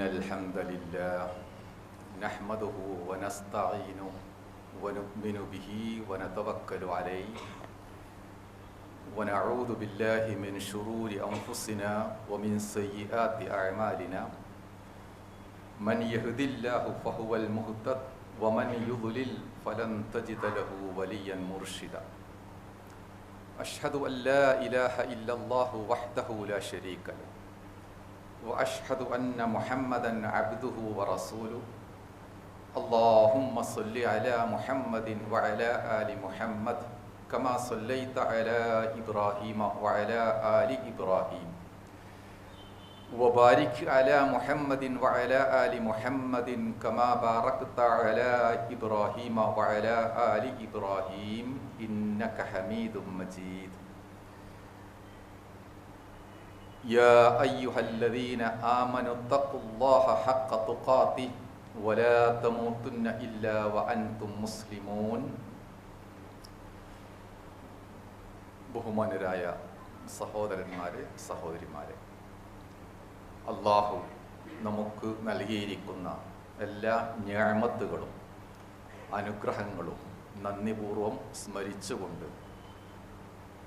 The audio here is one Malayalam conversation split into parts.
إن الحمد لله نحمده ونستعينه ونؤمن به ونتوكل عليه ونعوذ بالله من شرور أنفسنا ومن سيئات أعمالنا من يهد الله فهو المهتد ومن يضلل فلن تجد له وليا مرشدا أشهد أن لا إله إلا الله وحده لا شريك له وأشهد أن محمدا عبده ورسوله اللهم صل على محمد وعلى آل محمد كما صليت على إبراهيم وعلى آل إبراهيم وبارك على محمد وعلى آل محمد كما باركت على إبراهيم وعلى آل إبراهيم إنك حميد مجيد يا أيها الذين آمنوا اتقوا الله حق تقاته ولا تموتن إلا وأنتم مسلمون ബഹുമാനരായ സഹോദരന്മാരെ സഹോദരിമാരെ, അള്ളാഹു നമുക്ക് നൽകിയിരിക്കുന്ന എല്ലാ നിഅമത്തുകളും അനുഗ്രഹങ്ങളും നന്ദിപൂർവം സ്മരിച്ചുകൊണ്ട്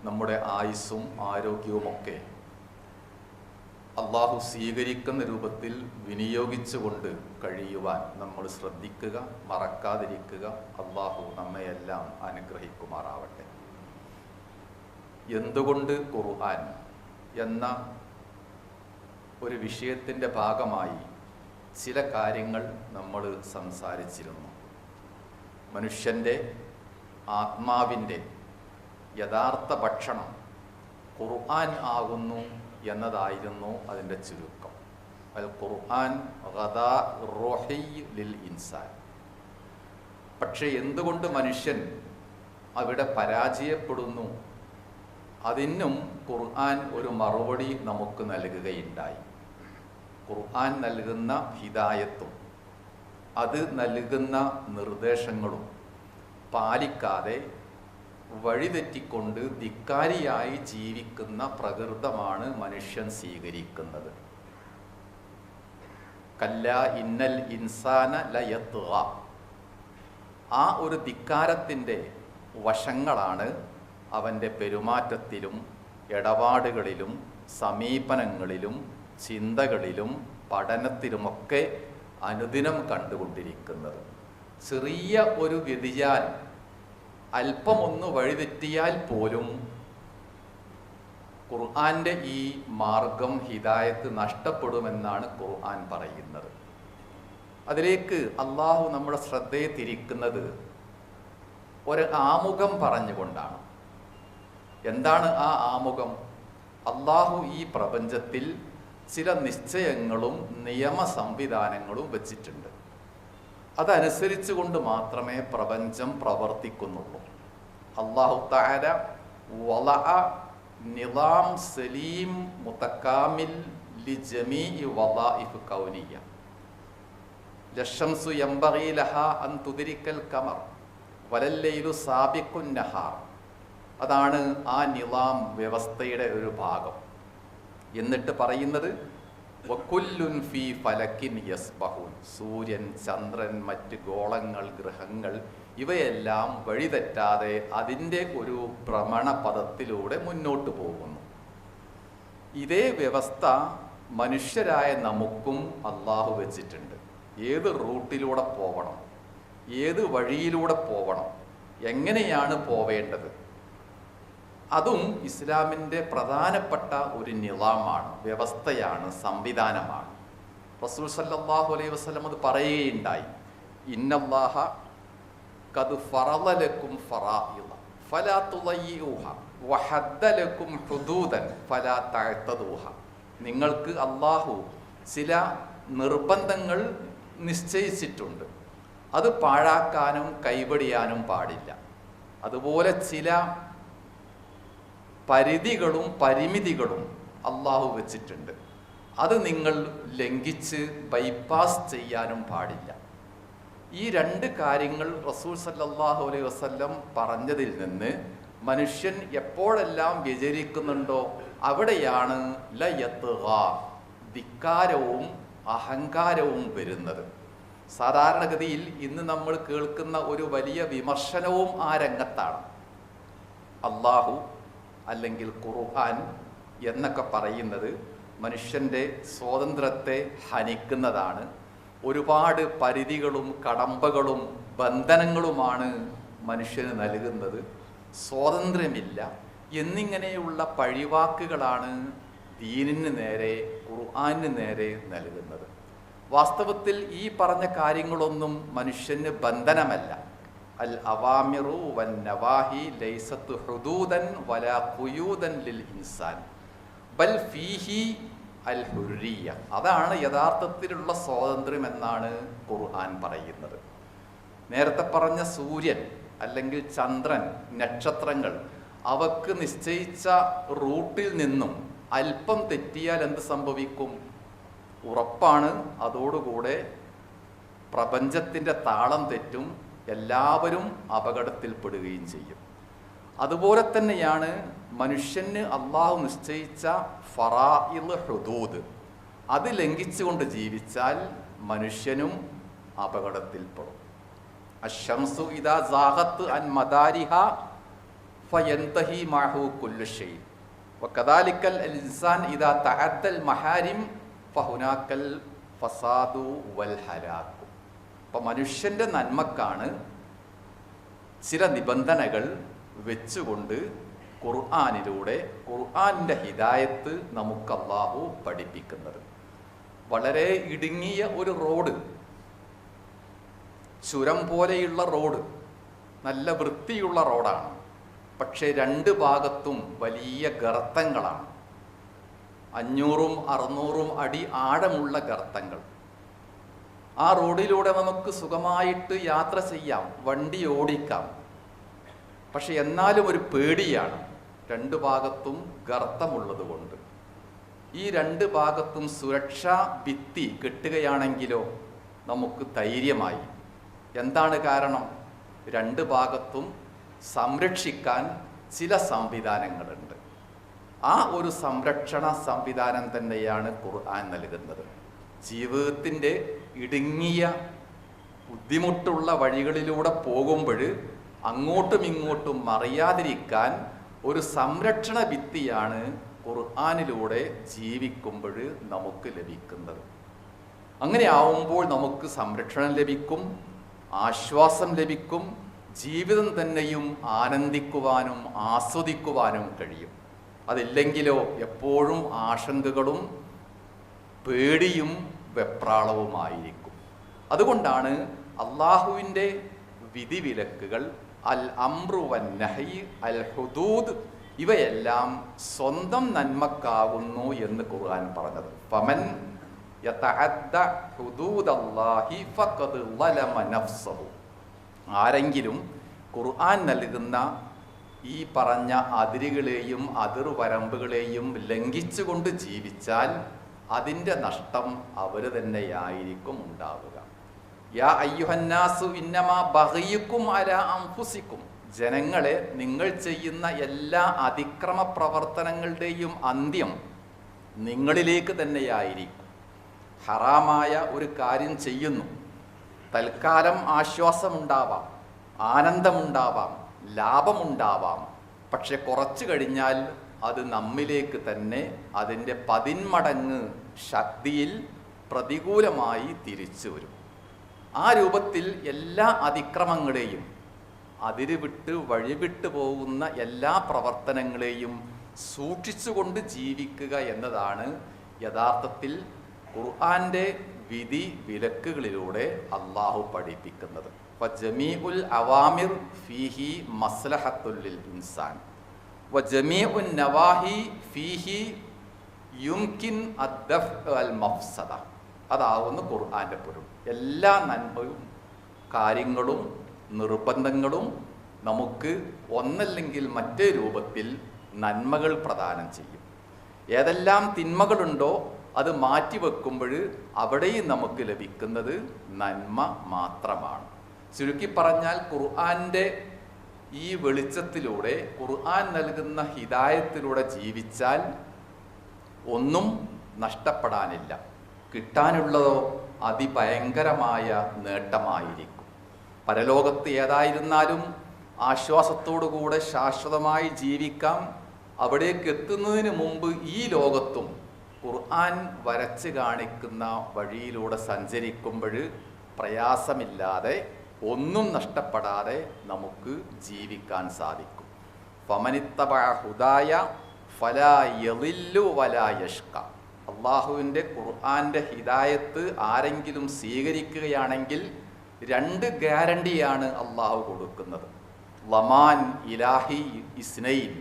നമ്മുടെ ആയുസ്സും ആരോഗ്യവുമൊക്കെ അള്ളാഹു സ്വീകരിക്കുന്ന രൂപത്തിൽ വിനിയോഗിച്ചുകൊണ്ട് കഴിയുവാൻ നമ്മൾ ശ്രദ്ധിക്കുക, മറക്കാതിരിക്കുക. അള്ളാഹു നമ്മയെല്ലാം അനുഗ്രഹിക്കുമാറാവട്ടെ. എന്തുകൊണ്ട് ഖുർആൻ എന്ന ഒരു വിഷയത്തിൻ്റെ ഭാഗമായി ചില കാര്യങ്ങൾ നമ്മൾ സംസാരിച്ചിരുന്നു. മനുഷ്യൻ്റെ ആത്മാവിൻ്റെ യഥാർത്ഥ ഭക്ഷണം ഖുർആൻ ആകുന്നു എന്നതായിരുന്നു അതിൻ്റെ ചുരുക്കം. അൽ ഖുർആൻ ഗദാ റൂഹി ലിൽ ഇൻസാൻ. പക്ഷെ എന്തുകൊണ്ട് മനുഷ്യൻ അവിടെ പരാജയപ്പെടുന്നു? അതിനും ഖുർആൻ ഒരു മറുപടി നമുക്ക് നൽകുകയുണ്ടായി. ഖുർആൻ നൽകുന്ന ഹിദായത്തും അത് നൽകുന്ന നിർദ്ദേശങ്ങളും പാലിക്കാതെ വഴിതെറ്റിക്കൊണ്ട് ധിക്കാരിയായി ജീവിക്കുന്ന പ്രകൃതമാണ് മനുഷ്യൻ സ്വീകരിക്കുന്നത്. കല്ലാ ഇന്നൽ ഇൻസാന ലയത്ഗ. ആ ഒരു ധിക്കാരത്തിൻ്റെ വശങ്ങളാണ് അവൻ്റെ പെരുമാറ്റത്തിലും ഇടപാടുകളിലും സമീപനങ്ങളിലും ചിന്തകളിലും പഠനത്തിലുമൊക്കെ അനുദിനം കണ്ടുകൊണ്ടിരിക്കുന്നത്. ചെറിയ ഒരു വ്യതിയാനം, അല്പമൊന്ന് വഴിതെറ്റിയാൽ പോലും ഖുർആൻ്റെ ഈ മാർഗം ഹിദായത്ത് നഷ്ടപ്പെടുമെന്നാണ് ഖുർആൻ പറയുന്നത്. അതിലേക്ക് അള്ളാഹു നമ്മുടെ ശ്രദ്ധയെ തിരിക്കുന്നത് ഒരു ആമുഖം പറഞ്ഞുകൊണ്ടാണ്. എന്താണ് ആ ആമുഖം? അള്ളാഹു ഈ പ്രപഞ്ചത്തിൽ ചില നിശ്ചയങ്ങളും നിയമ സംവിധാനങ്ങളും വെച്ചിട്ടുണ്ട്. അതനുസരിച്ച് കൊണ്ട് മാത്രമേ പ്രപഞ്ചം പ്രവർത്തിക്കുന്നുള്ളൂ. അല്ലാഹു തആല വലഅ നിളാം സലീം മുതകാമിൽ ലിജമീഇ വളായിഫ് കൗനിയ. ലശംസു യംബഗി ലഹാ അൻ തുദ്രിക്കൽ ഖമർ വലല്ലൈലു സാബിഖുൻ നഹാർ. അതാണ് ആ നിളാം വ്യവസ്ഥയുടെ ഒരു ഭാഗം. എന്നിട്ട് പറയുന്നത് വകുല്ലുൻ ഫീ ഫലക്കിൻ യസ്ബഹൂൻ. സൂര്യൻ, ചന്ദ്രൻ, മറ്റ് ഗോളങ്ങൾ, ഗ്രഹങ്ങൾ ഇവയെല്ലാം വഴിതെറ്റാതെ അതിൻ്റെ ഒരു ഭ്രമണപഥത്തിലൂടെ മുന്നോട്ട് പോകുന്നു. ഇതേ വ്യവസ്ഥ മനുഷ്യരായ നമുക്കും അള്ളാഹു വെച്ചിട്ടുണ്ട്. ഏത് റൂട്ടിലൂടെ പോകണം, ഏത് വഴിയിലൂടെ പോകണം, എങ്ങനെയാണ് പോവേണ്ടത്, അതും ഇസ്ലാമിൻ്റെ പ്രധാനപ്പെട്ട ഒരു നിളാമാണ്, വ്യവസ്ഥയാണ്, സംവിധാനമാണ്. റസൂൽ സല്ലല്ലാഹു അലൈഹി വസല്ലം അത് പറയുകയുണ്ടായി. ഇന്നല്ലാഹ ഖദ് ഫറള ലക്കും ഫറായിദ ഫലാ തുളയ്യൂഹ വഹദ്ദ ലക്കും ഹുദൂദൻ ഫലാ തഅതദൂഹ. നിങ്ങൾക്ക് അല്ലാഹു ചില നിർബന്ധങ്ങൾ നിശ്ചയിച്ചിട്ടുണ്ട്, അത് പാഴാക്കാനും കൈവടിയാനും പാടില്ല. അതുപോലെ ചില പരിധികളും പരിമിതികളും അള്ളാഹു വെച്ചിട്ടുണ്ട്, അത് നിങ്ങൾ ലംഘിച്ച് ബൈപ്പാസ് ചെയ്യാനും പാടില്ല. ഈ രണ്ട് കാര്യങ്ങൾ റസൂൽ സല്ലല്ലാഹു അലൈഹി വസല്ലം പറഞ്ഞതിൽ നിന്ന് മനുഷ്യൻ എപ്പോഴെല്ലാം വ്യചരിക്കുന്നുണ്ടോ അവിടെയാണ് ലയത്ഗ, ധിക്കാരവും അഹങ്കാരവും വരുന്നത്. സാധാരണഗതിയിൽ ഇന്ന് നമ്മൾ കേൾക്കുന്ന ഒരു വലിയ വിമർശനവും ആ രംഗത്താണ്. അള്ളാഹു അല്ലെങ്കിൽ ഖുർആൻ എന്നൊക്കെ പറയുന്നത് മനുഷ്യൻ്റെ സ്വാതന്ത്ര്യത്തെ ഹനിക്കുന്നതാണ്. ഒരുപാട് പരിധികളും കടമ്പകളും ബന്ധനങ്ങളുമാണ് മനുഷ്യന് നൽകുന്നത്, സ്വാതന്ത്ര്യമില്ല എന്നിങ്ങനെയുള്ള പഴിവാക്കുകളാണ് ദീനിന് നേരെ, ഖുർആനിന് നേരെ നൽകുന്നത്. വാസ്തവത്തിൽ ഈ പറഞ്ഞ കാര്യങ്ങളൊന്നും മനുഷ്യന് ബന്ധനമല്ല. അൽ അവാമിറു വൻ നവാഹി ലൈസത്തു ഹുദൂദൻ വലാ ഖുയൂദൻ ലിൽ ഇൻസാൻ ബൽ ഫീഹി അൽ ഹുർരിയ. അതാണ് യഥാർത്ഥത്തിലുള്ള സ്വാതന്ത്ര്യം എന്നാണ് ഖുർആൻ പറയുന്നത്. നേരത്തെ പറഞ്ഞ സൂര്യൻ അല്ലെങ്കിൽ ചന്ദ്രൻ, നക്ഷത്രങ്ങൾ, അവക്ക് നിശ്ചയിച്ച റൂട്ടിൽ നിന്നും അല്പം തെറ്റിയാൽ എന്ത് സംഭവിക്കും? ഉറപ്പാണ്, അതോടുകൂടെ പ്രപഞ്ചത്തിൻ്റെ താളം തെറ്റും, എല്ലാവരും അപകടത്തിൽപ്പെടുകയും ചെയ്യും. അതുപോലെ തന്നെയാണ് മനുഷ്യന് അള്ളാഹു നിശ്ചയിച്ച ഫറാഇദ് ഹുദൂദ്, അത് ലംഘിച്ചുകൊണ്ട് ജീവിച്ചാൽ മനുഷ്യനും അപകടത്തിൽപ്പെടും. അശ്ശംസു ഇദാ സാഖത്ത് അൻ മദാരിഹ ഫയന്തഹി മഅഹു കുല്ലു ഷൈ വകദാലിക്കൽ ഇൻസാൻ ഇദാ തഅദ്ദൽ മഹാരിം ഫഹുനാക്കൽ ഫസാദു വൽ ഹലാകു. അപ്പം മനുഷ്യൻ്റെ നന്മക്കാണ് ചില നിബന്ധനകൾ വെച്ചുകൊണ്ട് ഖുർആനിലൂടെ ഖുർആനിൻ്റെ ഹിദായത്ത് നമുക്ക് അല്ലാഹു പഠിപ്പിക്കുന്നത്. വളരെ ഇടുങ്ങിയ ഒരു റോഡ്, ചുരം പോലെയുള്ള റോഡ്, നല്ല വൃത്തിയുള്ള റോഡാണ്. പക്ഷേ രണ്ട് ഭാഗത്തും വലിയ ഗർത്തങ്ങളാണ്, 500-600 അടി ആഴമുള്ള ഗർത്തങ്ങൾ. ആ റോഡിലൂടെ നമുക്ക് സുഖമായിട്ട് യാത്ര ചെയ്യാം, വണ്ടി ഓടിക്കാം. പക്ഷെ എന്നാലും ഒരു പേടിയാണ്, രണ്ട് ഭാഗത്തും ഗർത്തമുള്ളത് കൊണ്ട്. ഈ രണ്ട് ഭാഗത്തും സുരക്ഷാ ഭിത്തി കെട്ടുകയാണെങ്കിലോ നമുക്ക് ധൈര്യമായി. എന്താണ് കാരണം? രണ്ട് ഭാഗത്തും സംരക്ഷിക്കാൻ ചില സംവിധാനങ്ങളുണ്ട്. ആ ഒരു സംരക്ഷണ സംവിധാനം തന്നെയാണ് ഖുർആൻ നൽകുന്നത്. ജീവിതത്തിൻ്റെ ഇടുങ്ങിയ ബുദ്ധിമുട്ടുള്ള വഴികളിലൂടെ പോകുമ്പോൾ അങ്ങോട്ടും ഇങ്ങോട്ടും മറിയാതിരിക്കാൻ ഒരു സംരക്ഷണ ഭിത്തിയാണ് ഖുർആനിലൂടെ ജീവിക്കുമ്പോൾ നമുക്ക് ലഭിക്കുന്നത്. അങ്ങനെ ആവുമ്പോൾ നമുക്ക് സംരക്ഷണം ലഭിക്കും, ആശ്വാസം ലഭിക്കും, ജീവിതം തന്നെയും ആനന്ദിക്കുവാനും ആസ്വദിക്കുവാനും കഴിയും. അതില്ലെങ്കിലോ എപ്പോഴും ആശങ്കകളും പേടിയും വെപ്രാളവുമായിരിക്കും. അതുകൊണ്ടാണ് അള്ളാഹുവിൻ്റെ വിധിവിലക്കുകൾ, അൽ അംറു വൻ നഹി, അൽ ഹുദൂദ്, ഇവയെല്ലാം സ്വന്തം നന്മക്കാകുന്നു എന്ന് ഖുർആൻ പറഞ്ഞത്. ഫമൻ യതഅദ്ദ ഹുദൂദല്ലാഹി ഫഖദ് ളലമ നഫ്സഹു. ആരെങ്കിലും ഖുർആൻ നൽകുന്ന ഈ പറഞ്ഞ അതിരുകളെയും അതിർവരമ്പുകളെയും ലംഘിച്ചുകൊണ്ട് ജീവിച്ചാൽ അതിൻ്റെ നഷ്ടം അവർ തന്നെയായിരിക്കും ഉണ്ടാവുക. യാ അയ്യുഹന്നാസു ഇന്നമാ ബഗിയുക്കും അലാ അൻഫുസിക്കും. ജനങ്ങളെ, നിങ്ങൾ ചെയ്യുന്ന എല്ലാ അതിക്രമ പ്രവർത്തനങ്ങളുടെയും അന്ത്യം നിങ്ങളിലേക്ക് തന്നെയായിരിക്കും. ഹറാമായ ഒരു കാര്യം ചെയ്യുന്നു, തൽക്കാലം ആശ്വാസമുണ്ടാവാം, ആനന്ദമുണ്ടാവാം, ലാഭമുണ്ടാവാം. പക്ഷെ കുറച്ചു കഴിഞ്ഞാൽ അത് നമ്മിലേക്ക് തന്നെ അതിൻ്റെ 10 മടങ്ങ് ശക്തിയിൽ പ്രതികൂലമായി തിരിച്ചു വരും. ആ രൂപത്തിൽ എല്ലാ അതിക്രമങ്ങളെയും, അതിരുവിട്ട് വഴിവിട്ട് പോകുന്ന എല്ലാ പ്രവർത്തനങ്ങളെയും സൂക്ഷിച്ചുകൊണ്ട് ജീവിക്കുക എന്നതാണ് യഥാർത്ഥത്തിൽ ഖുർആന്റെ വിധി വിലക്കുകളിലൂടെ അള്ളാഹു പഠിപ്പിക്കുന്നത്. ഫജമീഉൽ അവാമിർ ഫീഹി മസ്ലഹത്തുൽ ലിൽ ഇൻസാൻ വജമീഉൻ നവാഹി ഫീഹി യുംകിൻ അദ്ദഫ് അൽ മഫ്സദ. അതാവുന്നു ഖുർആന്റെ പൊരുൾ. എല്ലാ നന്മയും കാര്യങ്ങളും നിർബന്ധങ്ങളും നമുക്ക് ഒന്നല്ലെങ്കിൽ മറ്റേ രൂപത്തിൽ നന്മകൾ പ്രദാനം ചെയ്യും. ഏതെല്ലാം തിന്മകളുണ്ടോ അത് മാറ്റിവെക്കുമ്പോൾ അവിടെയും നമുക്ക് ലഭിക്കുന്നത് നന്മ മാത്രമാണ്. ചുരുക്കി പറഞ്ഞാൽ ഖുർആന്റെ ഈ വെളിച്ചത്തിലൂടെ, ഖുർആൻ നൽകുന്ന ഹിദായത്തിലൂടെ ജീവിച്ചാൽ ഒന്നും നഷ്ടപ്പെടാനില്ല. കിട്ടാനുള്ളതോ അതിഭയങ്കരമായ നേട്ടമായിരിക്കും. പരലോകത്ത് ഏതായിരുന്നാലും ആശ്വാസത്തോടുകൂടെ ശാശ്വതമായി ജീവിക്കാം. അവിടേക്ക് എത്തുന്നതിന് മുമ്പ് ഈ ലോകത്തും ഖുർആൻ വരച്ച് കാണിക്കുന്ന വഴിയിലൂടെ സഞ്ചരിക്കുമ്പോൾ പ്രയാസമില്ലാതെ ഒന്നും നഷ്ടപ്പെടാതെ നമുക്ക് ജീവിക്കാൻ സാധിക്കും. ഫമനിത്തബഅ ഹുദായ ഫലാ യളില്ലു വലാ യഷ്ക. അള്ളാഹുവിൻ്റെ ഖുർആൻ്റെ ഹിദായത്ത് ആരെങ്കിലും സ്വീകരിക്കുകയാണെങ്കിൽ 2 ഗ്യാരണ്ടിയാണ് അള്ളാഹു കൊടുക്കുന്നത്. ലമാൻ ഇലാഹി ഇസ്നൈൻ,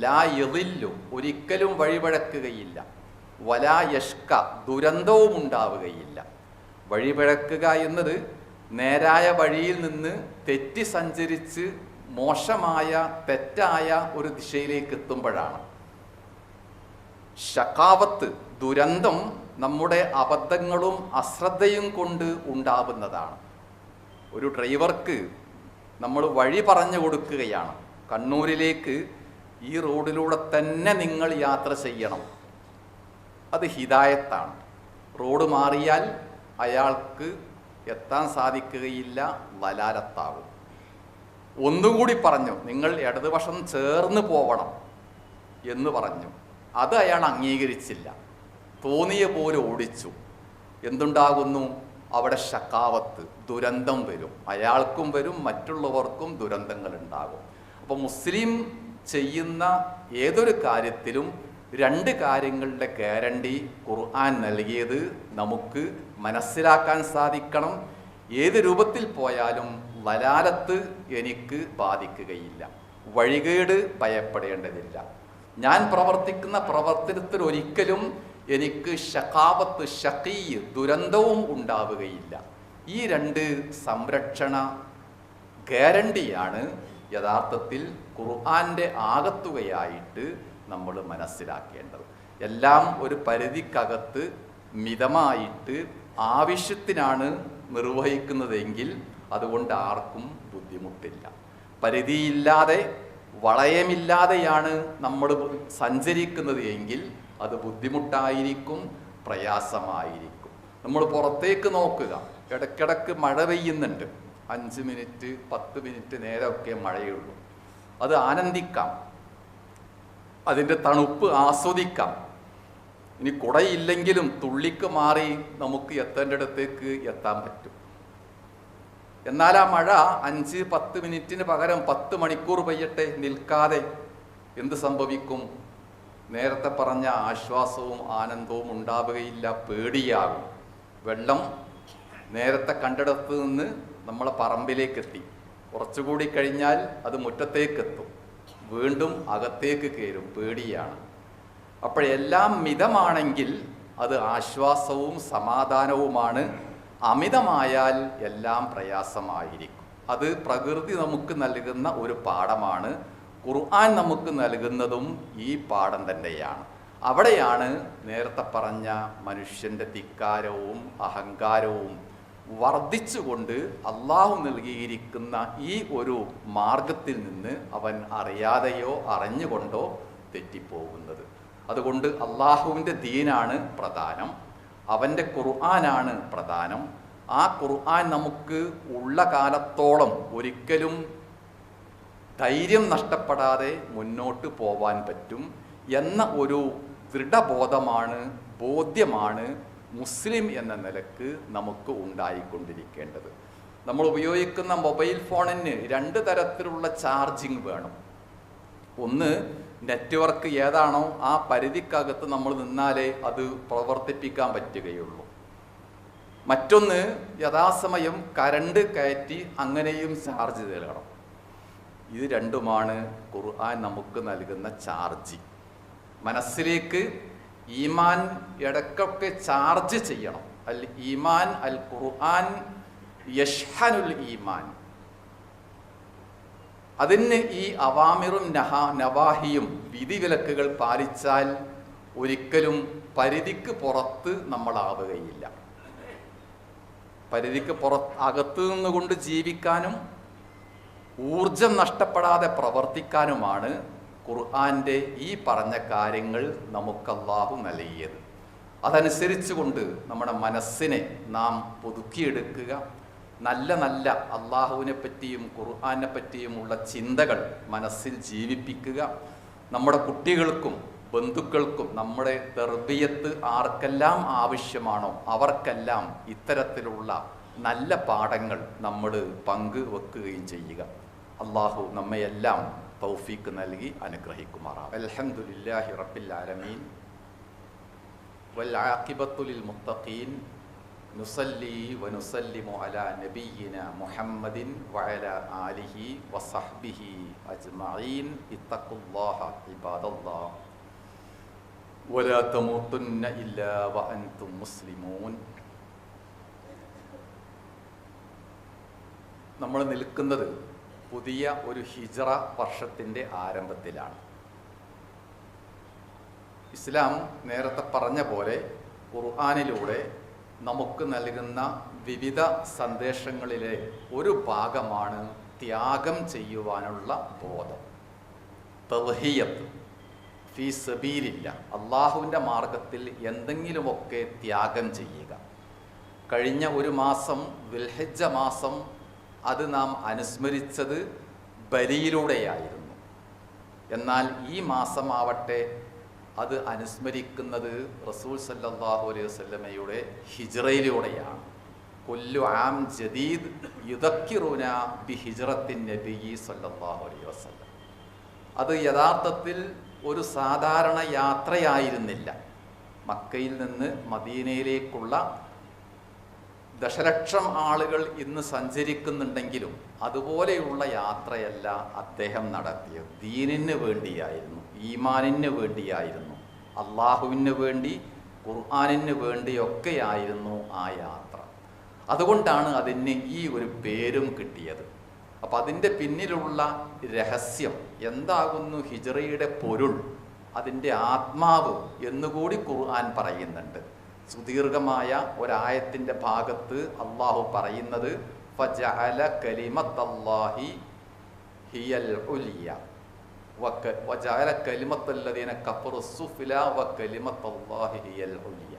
ലാ യളില്ലു, ഒരിക്കലും വഴിപഴക്കുകയില്ല, വലാ യഷ്ക, ദുരന്തവും ഉണ്ടാവുകയില്ല. വഴിപഴക്കുക എന്നത് നേരായ വഴിയിൽ നിന്ന് തെറ്റി സഞ്ചരിച്ച് മോശമായ തെറ്റായ ഒരു ദിശയിലേക്ക് എത്തുമ്പോഴാണ്. ശകാവത്ത്, ദുരന്തം നമ്മുടെ അബദ്ധങ്ങളും അശ്രദ്ധയും കൊണ്ട് ഉണ്ടാവുന്നതാണ്. ഒരു ഡ്രൈവർക്ക് നമ്മൾ വഴി പറഞ്ഞു കൊടുക്കുകയാണ്, കണ്ണൂരിലേക്ക് ഈ റോഡിലൂടെ തന്നെ നിങ്ങൾ യാത്ര ചെയ്യണം. അത് ഹിദായത്താണ്. റോഡ് മാറിയാൽ അയാൾക്ക് എത്താൻ സാധിക്കുകയില്ല, വലാലത്താകും. ഒന്നുകൂടി പറഞ്ഞു, നിങ്ങൾ ഇടതുവശം ചേർന്ന് പോവണം എന്ന് പറഞ്ഞു. അത് അയാൾ അംഗീകരിച്ചില്ല, തോന്നിയ പോലെ ഓടിച്ചു. എന്തുണ്ടാകുന്നു? അവിടെ ശകാവത്ത്, ദുരന്തം വരും. അയാൾക്കും വരും, മറ്റുള്ളവർക്കും ദുരന്തങ്ങൾ ഉണ്ടാകും. അപ്പോൾ മുസ്ലിം ചെയ്യുന്ന ഏതൊരു കാര്യത്തിലും 2 കാര്യങ്ങളുടെ ഗ്യാരണ്ടി ഖുർആൻ നൽകിയത് നമുക്ക് മനസ്സിലാക്കാൻ സാധിക്കണം. ഏത് രൂപത്തിൽ പോയാലും വലാലത്ത് എനിക്ക് ബാധിക്കുകയില്ല, വഴികേട് ഭയപ്പെടേണ്ടതില്ല. ഞാൻ പ്രവർത്തിക്കുന്ന പ്രവർത്തനത്തിൽ ഒരിക്കലും എനിക്ക് ശകാവത്ത്, ഷഖീ, ദുരന്തവും ഉണ്ടാവുകയില്ല. ഈ 2 സംരക്ഷണ ഗ്യാരണ്ടിയാണ് യഥാർത്ഥത്തിൽ ഖുർആൻ്റെ ആകത്തുകയായിട്ട് നമ്മൾ മനസ്സിലാക്കേണ്ടത്. എല്ലാം ഒരു പരിധിക്കകത്ത് മിതമായിട്ട് ആവശ്യത്തിനാണ് നിർവഹിക്കുന്നതെങ്കിൽ അതുകൊണ്ട് ആർക്കും ബുദ്ധിമുട്ടില്ല. പരിധിയില്ലാതെ വളയമില്ലാതെയാണ് നമ്മൾ സഞ്ചരിക്കുന്നത് എങ്കിൽ അത് ബുദ്ധിമുട്ടായിരിക്കും, പ്രയാസമായിരിക്കും. നമ്മൾ പുറത്തേക്ക് നോക്കുക, ഇടയ്ക്കിടയ്ക്ക് മഴ പെയ്യുന്നുണ്ട്. 5 മിനിറ്റ് 10 മിനിറ്റ് നേരമൊക്കെ മഴയുള്ളൂ. അത് ആനന്ദിക്കാം, അതിൻ്റെ തണുപ്പ് ആസ്വദിക്കാം. ഇനി കുടയില്ലെങ്കിലും തുള്ളിക്ക് മാറി നമുക്ക് എത്തേണ്ടിടത്തേക്ക് എത്താൻ പറ്റും. എന്നാൽ ആ മഴ 5-10 മിനിറ്റിന് പകരം 10 മണിക്കൂർ പെയ്യട്ടെ, നിൽക്കാതെ എന്ത് സംഭവിക്കും? നേരത്തെ പറഞ്ഞ ആശ്വാസവും ആനന്ദവും ഉണ്ടാവുകയില്ല, പേടിയാകും. വെള്ളം നേരത്തെ കണ്ടിടത്ത് നിന്ന് നമ്മളെ പറമ്പിലേക്കെത്തി, കുറച്ചുകൂടി കഴിഞ്ഞാൽ അത് മുറ്റത്തേക്കെത്തും, വീണ്ടും അകത്തേക്ക് കയറും, പേടിയാണ്. അപ്പോഴെല്ലാം മിതമാണെങ്കിൽ അത് ആശ്വാസവും സമാധാനവുമാണ്. അമിതമായാൽ എല്ലാം പ്രയാസമായിരിക്കും. അത് പ്രകൃതി നമുക്ക് നൽകുന്ന ഒരു പാഠമാണ്. ഖുർആൻ നമുക്ക് നൽകുന്നതും ഈ പാഠം തന്നെയാണ്. അവിടെയാണ് നേരത്തെ പറഞ്ഞ മനുഷ്യൻ്റെ ധിക്കാരവും അഹങ്കാരവും വർദ്ധിച്ചുകൊണ്ട് അള്ളാഹു നൽകിയിരിക്കുന്ന ഈ ഒരു മാർഗത്തിൽ നിന്ന് അവൻ അറിയാതെയോ അറിഞ്ഞുകൊണ്ടോ തെറ്റിപ്പോകുന്നത്. അതുകൊണ്ട് അള്ളാഹുവിൻ്റെ ദീനാണ് പ്രധാനം, അവൻ്റെ ഖുർആനാണ് പ്രധാനം. ആ ഖുർആൻ നമുക്ക് ഉള്ള കാലത്തോളം ഒരിക്കലും ധൈര്യം നഷ്ടപ്പെടാതെ മുന്നോട്ട് പോവാൻ പറ്റും എന്ന ഒരു ദൃഢബോധമാണ്, ബോധ്യമാണ് മുസ്ലിം എന്ന നിലക്ക് നമുക്ക് ഉണ്ടായിക്കൊണ്ടിരിക്കേണ്ടത്. നമ്മൾ ഉപയോഗിക്കുന്ന മൊബൈൽ ഫോണിന് 2 തരത്തിലുള്ള ചാർജിങ് വേണം. ഒന്ന്, നെറ്റ്വർക്ക് ഏതാണോ ആ പരിധിക്കകത്ത് നമ്മൾ നിന്നാലേ അത് പ്രവർത്തിപ്പിക്കാൻ പറ്റുകയുള്ളൂ. മറ്റൊന്ന്, യഥാസമയം കറണ്ട് കയറ്റി അങ്ങനെയും ചാർജ് ചെയ്യണം. ഇത് രണ്ടുമാണ് ഖുർആൻ നമുക്ക് നൽകുന്ന ചാർജ്. മനസ്സിലേക്ക് ഈമാൻ ഇടയ്ക്കൊക്കെ ചാർജ് ചെയ്യണം. അൽ ഈമാൻ അൽ ഖുർആൻ യഷ്ഹനുൽ ഈമാൻ. അതിന് ഈ അവാമിറും നവാഹിയും വിധിവിലക്കുകൾ പാലിച്ചാൽ ഒരിക്കലും പരിധിക്ക് പുറത്ത് നമ്മളാവുകയില്ല. പരിധിക്ക് അകത്ത് നിന്നുകൊണ്ട് ജീവിക്കാനും ഊർജം നഷ്ടപ്പെടാതെ പ്രവർത്തിക്കാനുമാണ് ഖുർആൻ്റെ ഈ പറഞ്ഞ കാര്യങ്ങൾ നമുക്ക് അല്ലാഹു നൽകിയത്. അതനുസരിച്ച് കൊണ്ട് നമ്മുടെ മനസ്സിനെ നാം പുതുക്കിയെടുക്കുക. നല്ല നല്ല അള്ളാഹുവിനെ പറ്റിയും ഖുർആനെ പറ്റിയുമുള്ള ചിന്തകൾ മനസ്സിൽ ജീവിപ്പിക്കുക. നമ്മുടെ കുട്ടികൾക്കും ബന്ധുക്കൾക്കും നമ്മുടെ തർബിയത്ത് ആർക്കെല്ലാം ആവശ്യമാണോ അവർക്കെല്ലാം ഇത്തരത്തിലുള്ള നല്ല പാഠങ്ങൾ നമ്മൾ പങ്കുവെക്കുകയും ചെയ്യുക. അള്ളാഹു നമ്മയെല്ലാം തൗഫീക്ക് നൽകി അനുഗ്രഹിക്കുമാറാവട്ടെ. അൽഹംദുലില്ലാഹി റബ്ബിൽ ആലമീൻ വൽ ആഖിബത്തു ലിൽ മുത്തഖീൻ നുസല്ലി വനുസല്ലിമു അലാ നബിയ്യിനാ മുഹമ്മദിൻ വഅലാ ആലിഹി വസഹ്ബിഹി അജ്മഈൻ. ഇത്തഖുല്ലാഹ ഇബാദല്ലാഹ് വലാ തമൂതുന്ന ഇല്ലാ വഅൻതും മുസ്ലിമൂൻ. നമ്മൾ നിൽക്കുന്നത് പുതിയ ഒരു ഹിജ്റ വർഷത്തിൻ്റെ ആരംഭത്തിലാണ്. ഇസ്ലാം നേരത്തെ പറഞ്ഞ പോലെ ഖുർആനിലൂടെ നമുക്ക് നൽകുന്ന വിവിധ സന്ദേശങ്ങളിലെ ഒരു ഭാഗമാണ് ത്യാഗം ചെയ്യുവാനുള്ള ബോധം. തദ്ഹിയത്ത് ഫീ സബീലില്ല, അള്ളാഹുവിൻ്റെ മാർഗത്തിൽ എന്തെങ്കിലുമൊക്കെ ത്യാഗം ചെയ്യുക. കഴിഞ്ഞ ഒരു മാസം ദുൽഹിജ്ജ മാസം അത് നാം അനുസ്മരിച്ചത് ബലിയിലൂടെയായിരുന്നു. എന്നാൽ ഈ മാസമാവട്ടെ അത് അനുസ്മരിക്കുന്നത് റസൂൽ സല്ലല്ലാഹു അലൈഹി വസല്ലമയുടെ ഹിജ്റയിലൂടെയാണ്. കുല്ലു ആം ജദീദ് യുദക്കിറുന ബി ഹിജ്റത്തിൻ നബി സല്ലല്ലാഹു അലൈഹി വസല്ലം. അത് യഥാർത്ഥത്തിൽ ഒരു സാധാരണ യാത്രയായിരുന്നില്ല. മക്കയിൽ നിന്ന് മദീനയിലേക്കുള്ള ദശലക്ഷം ആളുകൾ ഇന്ന് സഞ്ചരിക്കുന്നുണ്ടെങ്കിലും അതുപോലെയുള്ള യാത്രയല്ല അദ്ദേഹം നടത്തിയത്. ദീനിന് വേണ്ടിയായിരുന്നു, ഈമാനിന് വേണ്ടിയായിരുന്നു, അള്ളാഹുവിന് വേണ്ടി, ഖുർആനിന് വേണ്ടിയൊക്കെയായിരുന്നു ആ യാത്ര. അതുകൊണ്ടാണ് അതിന് ഈ ഒരു പേരും കിട്ടിയത്. അപ്പം അതിൻ്റെ പിന്നിലുള്ള രഹസ്യം എന്താകുന്നു, ഹിജ്റയുടെ പൊരുൾ, അതിൻ്റെ ആത്മാവ് എന്നുകൂടി ഖുർആൻ പറയുന്നുണ്ട്. സുദീർഘമായ ഒരായത്തിൻ്റെ ഭാഗത്ത് അള്ളാഹു പറയുന്നത് ഫജഅല കലിമത്തല്ലാഹി ഹിയൽ ഉലിയ വജഅല കലിമത്തല്ലദീന കഫറു സുഫ്ല വകലിമത്തല്ലാഹി ഹിയൽ ഉലിയ.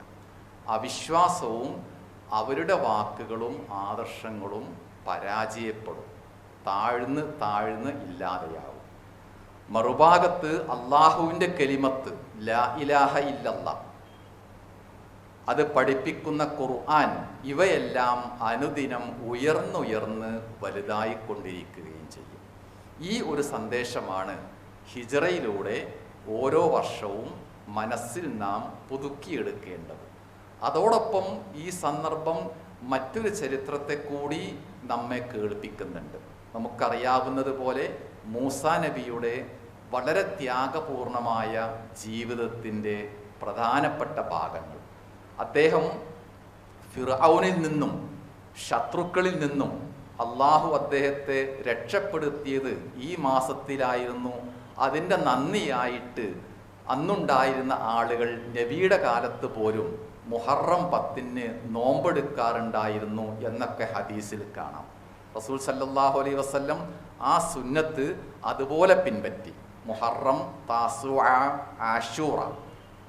അവിശ്വാസവും അവരുടെ വാക്കുകളും ആദർശങ്ങളും പരാജയപ്പെടും, താഴ്ന്ന് താഴ്ന്ന് ഇല്ലാതെയാവും. മറുഭാഗത്ത് അള്ളാഹുവിൻ്റെ കലിമത്ത് ലാ ഇലാഹ ഇല്ലല്ലാഹ്, അത് പഠിപ്പിക്കുന്ന ഖുർആൻ, ഇവയെല്ലാം അനുദിനം ഉയർന്നുയർന്ന് വലുതായിക്കൊണ്ടിരിക്കുകയും ചെയ്യും. ഈ ഒരു സന്ദേശമാണ് ഹിജ്റയിലൂടെ ഓരോ വർഷവും മനസ്സിൽ നാം പുതുക്കിയെടുക്കേണ്ടത്. അതോടൊപ്പം ഈ സന്ദർഭം മറ്റൊരു ചരിത്രത്തെ കൂടി നമ്മെ കേൾപ്പിക്കുന്നുണ്ട്. നമുക്കറിയാവുന്നത് പോലെ മൂസാ നബിയുടെ വളരെ ത്യാഗപൂർണമായ ജീവിതത്തിൻ്റെ പ്രധാനപ്പെട്ട ഭാഗങ്ങൾ. അദ്ദേഹം ഫിർഔനിൽ നിന്നും ശത്രുക്കളിൽ നിന്നും അള്ളാഹു അദ്ദേഹത്തെ രക്ഷപ്പെടുത്തിയത് ഈ മാസത്തിലായിരുന്നു. അതിൻ്റെ നന്ദിയായിട്ട് അന്നുണ്ടായിരുന്ന ആളുകൾ നബിയുടെ കാലത്ത് പോലും മുഹറം 10 നോമ്പെടുക്കാറുണ്ടായിരുന്നു എന്നൊക്കെ ഹദീസിൽ കാണാം. റസൂൽ സല്ലല്ലാഹു അലൈഹി വസല്ലം ആ സുന്നത്ത് അതുപോലെ പിൻപറ്റി. മുഹറം, താസുഅ, ആശൂറ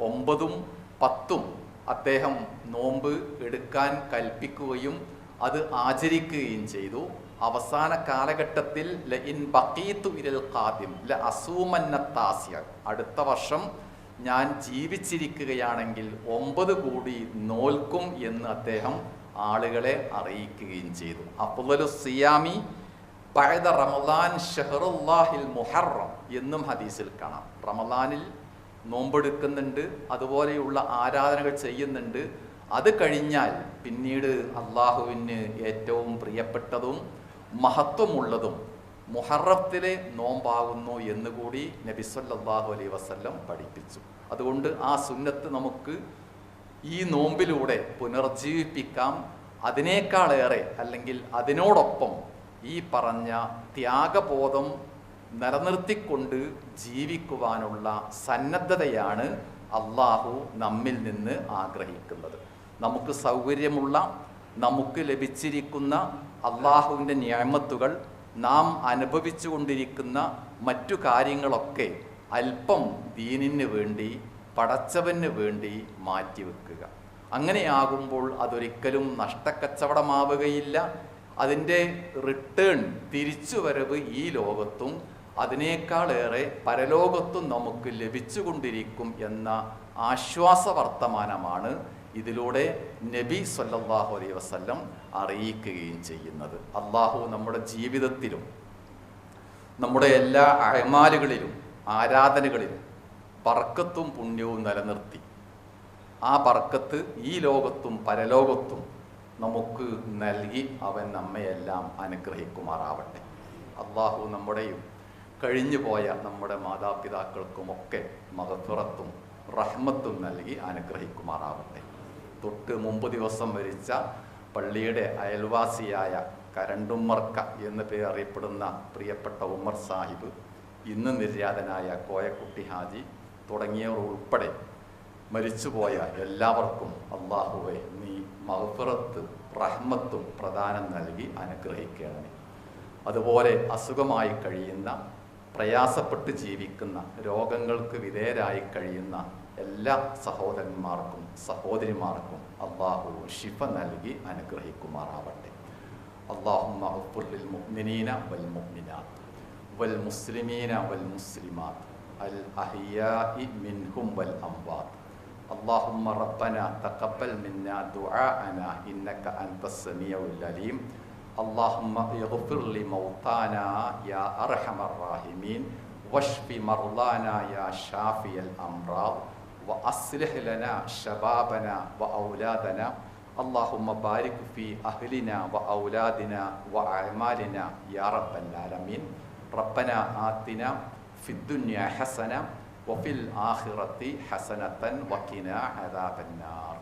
9ഉം 10ഉം അദ്ദേഹം നോമ്പ് എടുക്കാൻ കൽപ്പിക്കുകയും അത് ആചരിക്കുകയും ചെയ്തു. അവസാന കാലഘട്ടത്തിൽ ലഇൻ ബഖീതു ഇലൽ ഖാദിം ലഅസൂമന്ന താസിയ, അടുത്ത വർഷം ഞാൻ ജീവിച്ചിരിക്കുകയാണെങ്കിൽ 9 കൂടി നോൽക്കും എന്ന് അദ്ദേഹം ആളുകളെ അറിയിക്കുകയും ചെയ്തു. അഫ്ളലു സിയാമി ബഅദ റമളാൻ ഷഹറുല്ലാഹിൽ മുഹറം എന്നും ഹദീസിൽ കാണാം. റമളാനിൽ നോമ്പെടുക്കുന്നുണ്ട്, അതുപോലെയുള്ള ആരാധനകൾ ചെയ്യുന്നുണ്ട്. അത് കഴിഞ്ഞാൽ പിന്നീട് അള്ളാഹുവിന് ഏറ്റവും പ്രിയപ്പെട്ടതും മഹത്വമുള്ളതും മുഹറത്തിലെ നോമ്പാകുന്നു എന്നുകൂടി നബി സല്ലല്ലാഹു അലൈഹി വസല്ലം പഠിപ്പിച്ചു. അതുകൊണ്ട് ആ സുന്നത്ത് നമുക്ക് ഈ നോമ്പിലൂടെ പുനർജീവിപ്പിക്കാം. അതിനേക്കാളേറെ അല്ലെങ്കിൽ അതിനോടൊപ്പം ഈ പറഞ്ഞ ത്യാഗബോധം നിലനിർത്തിക്കൊണ്ട് ജീവിക്കുവാനുള്ള സന്നദ്ധതയാണ് അള്ളാഹു നമ്മിൽ നിന്ന് ആഗ്രഹിക്കുന്നത്. നമുക്ക് സൗകര്യമുള്ള, നമുക്ക് ലഭിച്ചിരിക്കുന്ന അള്ളാഹുവിൻ്റെ നിഅമത്തുകൾ, നാം അനുഭവിച്ചു കൊണ്ടിരിക്കുന്ന മറ്റു കാര്യങ്ങളൊക്കെ അല്പം ദീനിന് വേണ്ടി പടച്ചവന് വേണ്ടി മാറ്റിവെക്കുക. അങ്ങനെയാകുമ്പോൾ അതൊരിക്കലും നഷ്ടക്കച്ചവടമാവുകയില്ല. അതിൻ്റെ റിട്ടേൺ, തിരിച്ചുവരവ് ഈ ലോകത്തും അതിനേക്കാളേറെ പരലോകത്തും നമുക്ക് ലഭിച്ചുകൊണ്ടിരിക്കും എന്ന ആശ്വാസ വർത്തമാനമാണ് ഇതിലൂടെ നബി സല്ലല്ലാഹു അലൈഹി വസല്ലം അറിയിക്കുകയും ചെയ്യുന്നത്. അള്ളാഹു നമ്മുടെ ജീവിതത്തിലും നമ്മുടെ എല്ലാ അഅ്മാലുകളിലും ആരാധനകളിലും ബർക്കത്തും പുണ്യവും നിലനിർത്തി ആ ബർക്കത്ത് ഈ ലോകത്തും പരലോകത്തും നമുക്ക് നൽകി അവൻ നമ്മയെല്ലാം അനുഗ്രഹിക്കുമാറാവട്ടെ. അള്ളാഹു നമ്മുടെയും കഴിഞ്ഞുപോയ നമ്മുടെ മാതാപിതാക്കൾക്കുമൊക്കെ മഗ്ഫിറത്തും റഹ്മത്തും നൽകി അനുഗ്രഹിക്കുമാറാവട്ടെ. തൊട്ട് മുമ്പ് ദിവസം മരിച്ച പള്ളിയുടെ അയൽവാസിയായ കരണ്ടുമ്മർക്ക എന്ന് പേരറിയപ്പെടുന്ന പ്രിയപ്പെട്ട ഉമ്മർ സാഹിബ്, ഇന്ന് നിര്യാതനായ കോയക്കുട്ടി ഹാജി തുടങ്ങിയവർ ഉൾപ്പെടെ മരിച്ചുപോയ എല്ലാവർക്കും അള്ളാഹുവെ നീ മഗ്ഫിറത്ത് റഹ്മത്തും പ്രദാനം നൽകി അനുഗ്രഹിക്കണമേ. അതുപോലെ അസുഖമായി കഴിയുന്ന, പ്രയാസപ്പെട്ട് ജീവിക്കുന്ന, രോഗങ്ങൾക്ക് വിധേയരായി കഴിയുന്ന എല്ലാ സഹോദരന്മാർക്കും സഹോദരിമാർക്കും അള്ളാഹു ശിഫ നൽകി അനുഗ്രഹിക്കുമാറാവട്ടെ. അല്ലാഹുമ്മ ഗ്ഫിർ ലിൽ മുഅ്മിനീന വൽ മുഅ്മിനാത്ത് വൽ മുസ്ലിമീന വൽ മുസ്ലിമാത്ത് അൽ അഹ്യാഇ മിൻഹും വൽ അംവാത്ത്. اللهم ربنا تقبل منا دعاءنا إنك أنت السميع العليم. اللهم اغفر لموتانا يا أرحم الراحمين واشف مرضانا يا شافي الأمراض وأصلح لنا شبابنا وأولادنا. اللهم بارك في أهلنا وأولادنا وأعمالنا يا رب العالمين. ربنا آتنا في الدنيا حسنة وفي الآخرة حسنة وقنا عذاب النار.